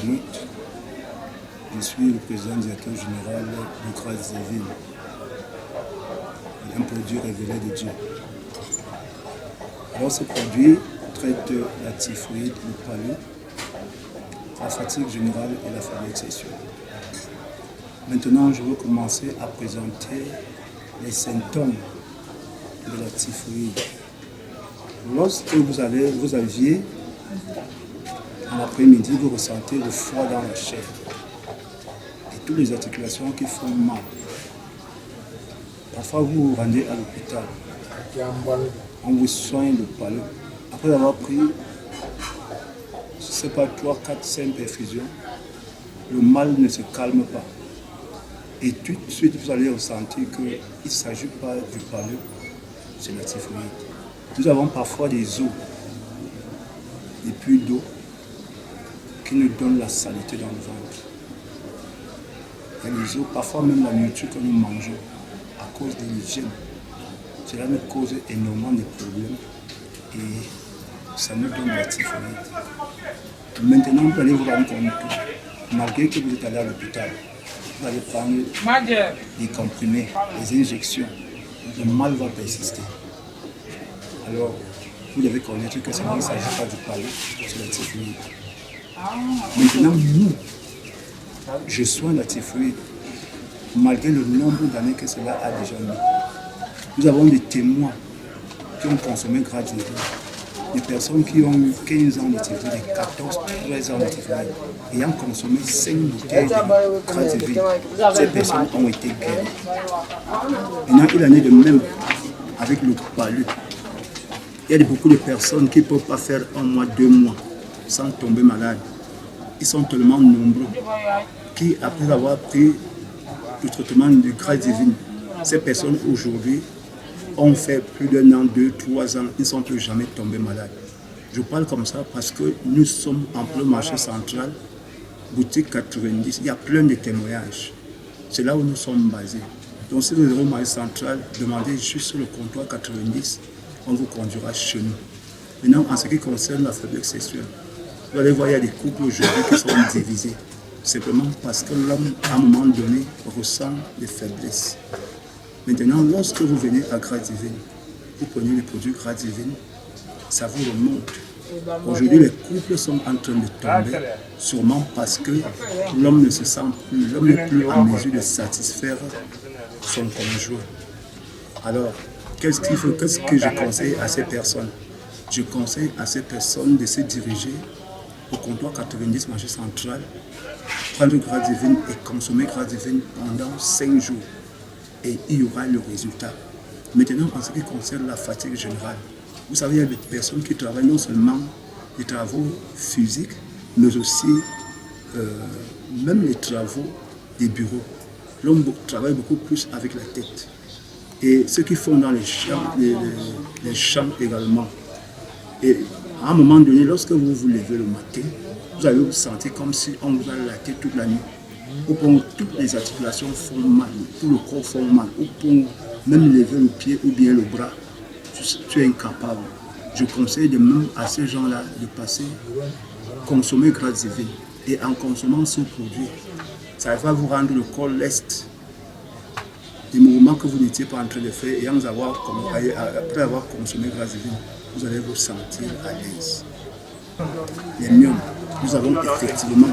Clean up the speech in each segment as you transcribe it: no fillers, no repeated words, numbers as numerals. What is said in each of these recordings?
internautes. Je suis le président directeur général de Grâce Divine, un produit révélé de Dieu. Alors ce produit traite la typhoïde, le palu, la fatigue générale et la faiblesse sexuelle. Maintenant, je veux commencer à présenter les symptômes de la typhoïde. Lorsque vous aviez, en après-midi, vous ressentez le froid dans la chair et toutes les articulations qui font mal. Parfois, vous vous rendez à l'hôpital, on vous soigne le palu. Après avoir pris, je ne sais pas, 3, 4, 5 perfusions, le mal ne se calme pas. Et tout de suite, vous allez ressentir qu'il ne s'agit pas du palu, c'est la typhoïde. Nous avons parfois des os, des puits d'eau qui nous donnent la saleté dans le ventre. Et les os, parfois même la nourriture que nous mangeons, à cause de l'hygiène, cela nous cause énormément de problèmes et ça nous donne la typhoïde. Maintenant, vous allez vous rendre compte, malgré que vous êtes allé à l'hôpital, vous allez prendre des comprimés, des injections, le mal va persister. Alors, vous devez connaître que ça ne s'agit pas du palu, c'est la typhoïde. Maintenant, je soigne la typhoïde, malgré le nombre d'années que cela a déjà mis. Nous avons des témoins qui ont consommé Grâce Divine, des personnes qui ont eu 15 ans de typhoïde, 14, 13 ans de typhoïde, ayant consommé 5 bouteilles de Grâce Divine. Ces personnes ont été guéries. Maintenant, il en est de même avec le palu. Il y a beaucoup de personnes qui ne peuvent pas faire 1 mois, 2 mois sans tomber malade. Ils sont tellement nombreux qui, après avoir pris le traitement de Grâce Divine, ces personnes aujourd'hui ont fait plus d'1 an, 2, 3 ans, ils ne sont plus jamais tombés malades. Je parle comme ça parce que nous sommes en plein marché central, boutique 90, il y a plein de témoignages. C'est là où nous sommes basés. Donc si vous êtes au marché central, demandez juste sur le comptoir 90, on vous conduira chez nous. Maintenant, en ce qui concerne la faiblesse sexuelle, vous allez voir, il y a des couples aujourd'hui qui sont divisés. Simplement parce que l'homme, à un moment donné, ressent des faiblesses. Maintenant, lorsque vous venez à Grâce Divine, vous prenez les produits Grâce Divine, ça vous remonte. Aujourd'hui, les couples sont en train de tomber, sûrement parce que l'homme ne se sent plus, l'homme n'est plus en mesure de satisfaire son conjoint. Alors, qu'est-ce que je conseille à ces personnes? Je conseille à ces personnes de se diriger au comptoir 90 marché central, prendre Grâce Divine et consommer Grâce Divine pendant 5 jours. Et il y aura le résultat. Maintenant, en ce qui concerne la fatigue générale, vous savez, il y a des personnes qui travaillent non seulement des travaux physiques, mais aussi même les travaux des bureaux. L'homme travaille beaucoup plus avec la tête. Et ceux qui font dans les champs également. Et à un moment donné, lorsque vous vous levez le matin, vous allez vous sentir comme si on vous a laté toute la nuit. Au point où toutes les articulations font mal, tout le corps fait mal, au point où même lever le pied ou bien le bras, tu es incapable. Je conseille de même à ces gens-là de passer, consommer Grâce Divine. Et en consommant ce produit, ça va vous rendre le corps leste. Des mouvements que vous n'étiez pas en train de faire, et après avoir consommé Grâce Divine, vous allez vous sentir à l'aise. Les myomes, nous avons effectivement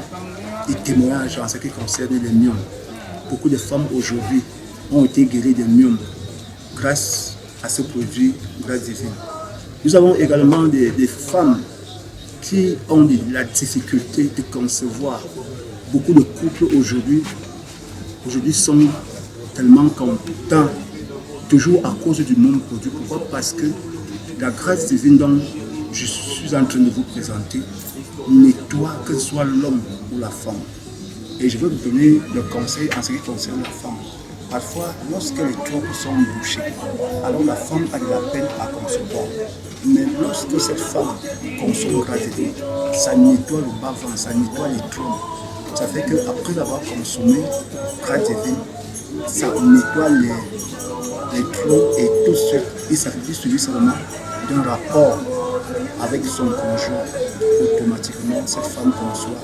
des témoignages en ce qui concerne les myomes. Beaucoup de femmes aujourd'hui ont été guéries des myomes grâce à ce produit Grâce Divine. Nous avons également des femmes qui ont la difficulté de concevoir. Beaucoup de couples aujourd'hui sont tellement contents, toujours à cause du même produit. Pourquoi? Parce que la Grâce Divine dont je suis en train de vous présenter nettoie, que ce soit l'homme ou la femme. Et je vais vous donner le conseil en ce qui concerne la femme. Parfois, lorsque les trompes sont bouchées, alors la femme a de la peine à concevoir. Mais lorsque cette femme consomme Grâce Divine, ça nettoie le bas-ventre, ça nettoie les trompes. Ça fait qu'après avoir consommé Grâce Divine, ça nettoie les trompes et tout ce. Il suffit seulement d'un rapport avec son conjoint, automatiquement cette femme conçoit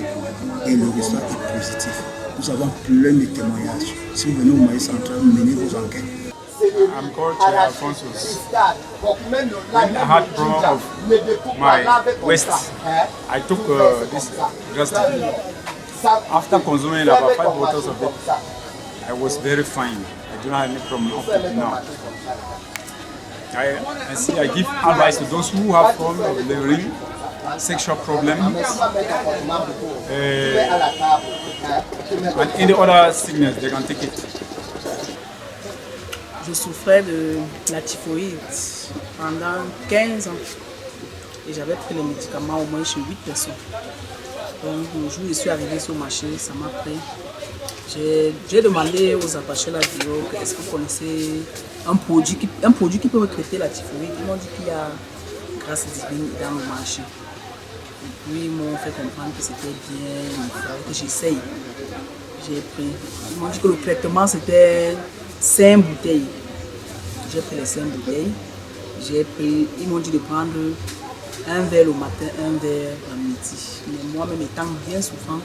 et le résultat est positif. Nous avons plein de témoignages. Si vous venez au Maïs Central, menez vos enquêtes. I'm called Alphonsus. When I had problem of my waist, I took this Grass-D-Vin. After consuming about 5 bottles of it, I was very fine. I do not have any problem up to now. I give advice to those who have problem of the ring, sexual problems, and any other sickness, they can take it. Je souffrais de la typhoïde pendant 15 ans et j'avais pris les médicaments au moins chez 8 personnes. Donc le jour où je suis arrivé sur le marché, ça m'a pris. J'ai demandé aux apachés la bio est-ce que vous connaissez un produit qui peut traiter la typhoïde. Ils m'ont dit qu'il y a Grass-D-Vin dans le marché. Et puis ils m'ont fait comprendre que c'était bien, il fallait que j'essaye. J'ai pris. Ils m'ont dit que le traitement c'était 5 bouteilles. J'ai pris les 5 bouteilles. Ils m'ont dit de prendre un verre le matin, un verre à midi. Mais moi-même étant bien souffrant,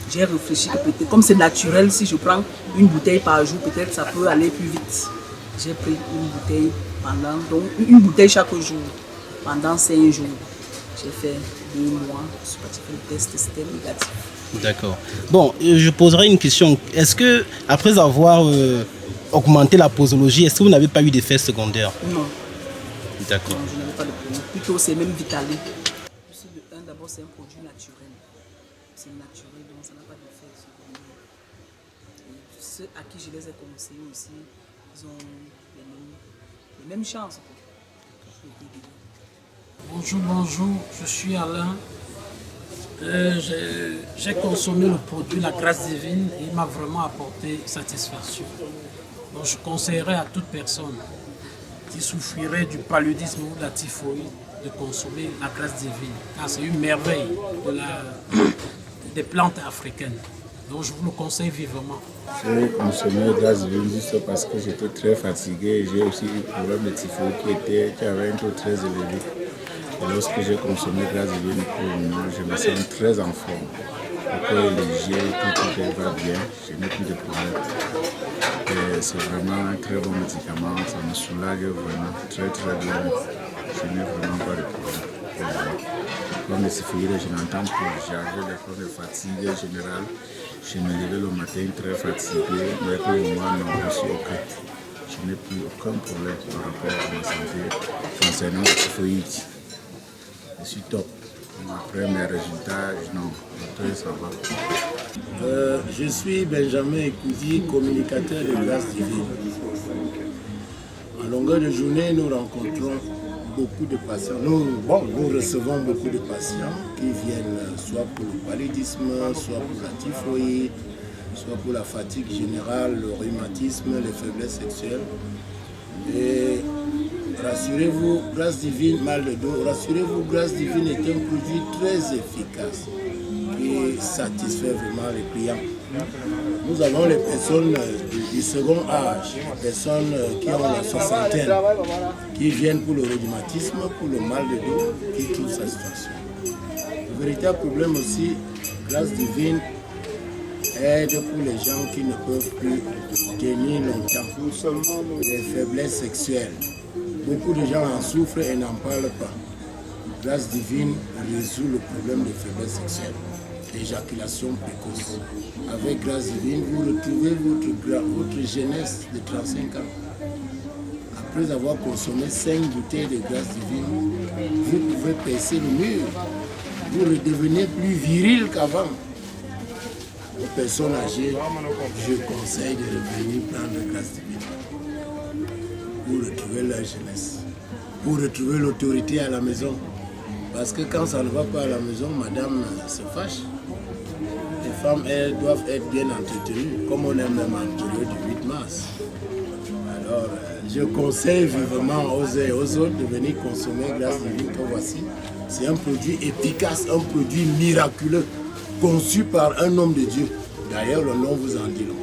j'ai réfléchi que peut-être, comme c'est naturel, si je prends une bouteille par jour, peut-être ça peut aller plus vite. J'ai pris une bouteille chaque jour pendant 5 jours. J'ai fait 2 mois, je suis parti faire le test, c'était négatif. D'accord. Bon, je poserai une question. Est-ce que, après avoir augmenté la posologie, est-ce que vous n'avez pas eu d'effet secondaire? Non. D'accord. Non, je n'avais pas de problème. Plutôt, c'est même vitalé. D'abord, c'est un produit naturel. C'est naturel, donc ça n'a pas d'effet secondaire. Et ceux à qui je les ai conseillés aussi, ils ont les mêmes chances. Bonjour, je suis Alain. J'ai consommé le produit, la Grass-D-Vin, et il m'a vraiment apporté satisfaction. Donc je conseillerais à toute personne qui souffrirait du paludisme ou de la typhoïde de consommer la Grass-D-Vin, car c'est une merveille des plantes africaines. Donc je vous le conseille vivement. J'ai consommé Grass-D-Vin juste parce que j'étais très fatigué et j'ai aussi eu un problème de typhoïde qui avait un taux très élevé. Et lorsque j'ai consommé Grass-D-Vin, je me sens très en forme. Après l'hygiène, tout va bien, je n'ai plus de problème. C'est vraiment un très bon médicament, ça me soulage vraiment très bien. Je n'ai vraiment pas de problème. Comme le syphilis, je n'entends plus, j'avais des problèmes de fatigue générale. Je me levais le matin très fatigué, mais pour le moment, non, je suis OK. Je n'ai plus aucun problème par rapport à ma santé concernant la typhoïde. Je suis top. Après mes résultats, non, ça va. Je suis Benjamin Ekouzi, communicateur de Grass-D-Vin. En longueur de journée, nous rencontrons beaucoup de patients. Nous recevons beaucoup de patients qui viennent soit pour le paludisme, soit pour la typhoïde, soit pour la fatigue générale, le rhumatisme, les faiblesses sexuelles. Et rassurez-vous, Grass-D-Vin, mal de dos, rassurez-vous, Grass-D-Vin est un produit très efficace qui satisfait vraiment les clients. Nous avons les personnes du second âge, les personnes qui ont la soixantaine, qui viennent pour le rhumatisme, pour le mal de dos, qui trouvent satisfaction. Le véritable problème aussi, Grass-D-Vin aide pour les gens qui ne peuvent plus tenir longtemps, les faiblesses sexuelles. Beaucoup de gens en souffrent et n'en parlent pas. Grass-D-Vin résout le problème de faiblesse sexuelle, d'éjaculation précoce. Avec Grass-D-Vin, vous retrouvez votre jeunesse de 35 ans. Après avoir consommé 5 bouteilles de Grass-D-Vin, vous pouvez percer le mur. Vous redevenez plus viril qu'avant. Aux personnes âgées, je conseille de revenir prendre Grass-D-Vin pour retrouver leur jeunesse, pour retrouver l'autorité à la maison. Parce que quand ça ne va pas à la maison, madame se fâche. Les femmes, elles doivent être bien entretenues, comme on aime même en période du 8 mars. Alors, je conseille vivement aux uns et aux autres de venir consommer Grass-D-Vin que voici. C'est un produit efficace, un produit miraculeux, conçu par un homme de Dieu. D'ailleurs, le nom vous en dit long.